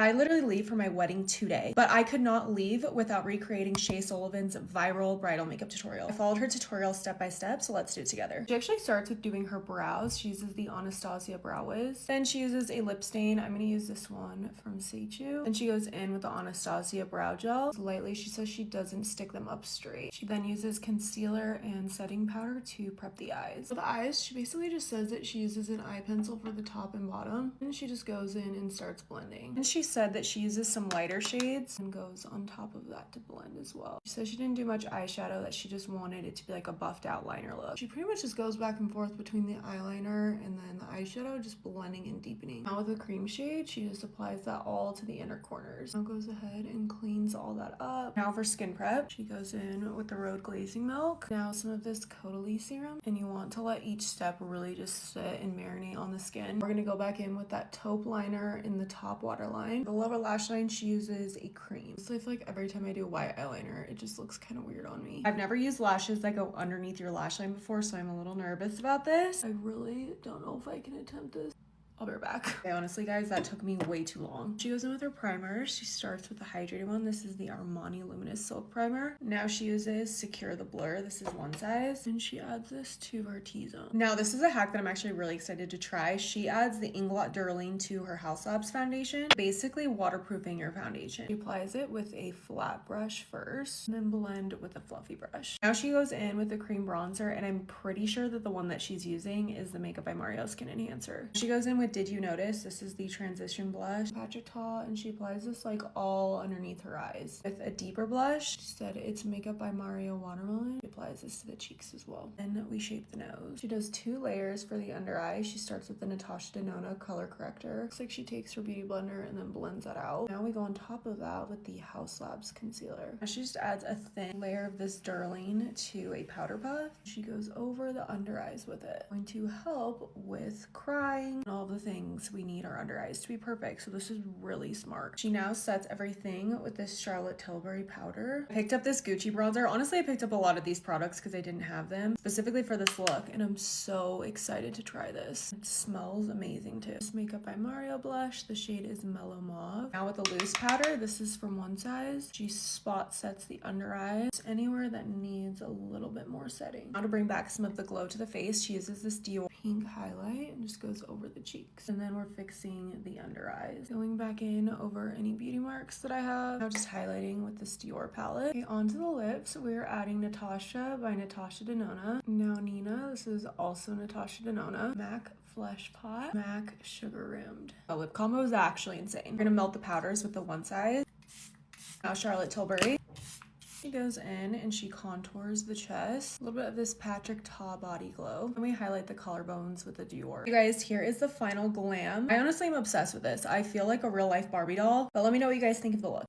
I literally leave for my wedding today, but I could not leave without recreating Shay Sullivan's viral bridal makeup tutorial. I followed her tutorial step by step, so let's do it together. She actually starts with doing her brows. She uses the Anastasia Brow Wiz. Then she uses a lip stain. I'm gonna use this one from Seichu. Then she goes in with the Anastasia Brow Gel. Lightly, she says she doesn't stick them up straight. She then uses concealer and setting powder to prep the eyes. For the eyes, she basically just says that she uses an eye pencil for the top and bottom, and she just goes in and starts blending. And she said that she uses some lighter shades and goes on top of that to blend as well. She said she didn't do much eyeshadow, that she just wanted it to be like a buffed out liner look. She pretty much just goes back and forth between the eyeliner and then the eyeshadow, just blending and deepening. Now with the cream shade, she just applies that all to the inner corners. Now goes ahead and cleans all that up. Now for skin prep, she goes in with the Road Glazing Milk. Now some of this Caudalie serum, and you want to let each step really just sit and marinate on the skin. We're gonna go back in with that taupe liner in the top waterline. The lower lash line, she uses a cream. So I feel like every time I do a white eyeliner, it just looks kind of weird on me. I've never used lashes that go underneath your lash line before, so I'm a little nervous about this. I really don't know if I can attempt this. I'll be right back. Okay, honestly, guys, that took me way too long. She goes in with her primer. She starts with the hydrated one. This is the Armani Luminous Silk Primer. Now she uses Secure the Blur. This is one size. And she adds this to her T-zone. Now, this is a hack that I'm actually really excited to try. She adds the Inglot Duraline to her House Labs foundation, basically waterproofing your foundation. She applies it with a flat brush first, and then blend with a fluffy brush. Now she goes in with the cream bronzer, and I'm pretty sure that the one that she's using is the Makeup by Mario Skin Enhancer. She goes in with Did You Notice? This is the transition blush, Patrick Ta, and she applies this like all underneath her eyes. With a deeper blush, she said it's Makeup by Mario Watermelon. She applies this to the cheeks as well. Then we shape the nose. She does 2 layers for the under eye. She starts with the Natasha Denona color corrector. Looks like she takes her beauty blender and then blends that out. Now we go on top of that with the House Labs concealer. Now she just adds a thin layer of this Duraline to a powder puff. She goes over the under eyes with it. Going to help with crying and all the things we need our under eyes to be perfect, so this is really smart. She now sets everything with this Charlotte Tilbury powder. I picked up this Gucci bronzer. Honestly, I picked up a lot of these products because I didn't have them specifically for this look, and I'm so excited to try this. It smells amazing too. This Makeup by Mario blush. The shade is Mellow Moth. Now with the loose powder, this is from one size. She spot sets the under eyes anywhere that needs a little bit more setting. Now to bring back some of the glow to the face, she uses this Dior pink highlight and just goes over the cheeks. And then we're fixing the under eyes. Going back in over any beauty marks that I have. Now just highlighting with this Dior palette. Okay, onto the lips, we're adding Natasha by Natasha Denona. Now Nina, this is also Natasha Denona. MAC Flesh Pot. MAC Sugar Rimmed. The lip combo is actually insane. We're gonna melt the powders with the one size. Now Charlotte Tilbury. She goes in and she contours the chest. A little bit of this Patrick Ta body glow. And we highlight the collarbones with the Dior. You guys, here is the final glam. I honestly am obsessed with this. I feel like a real life Barbie doll. But let me know what you guys think of the look.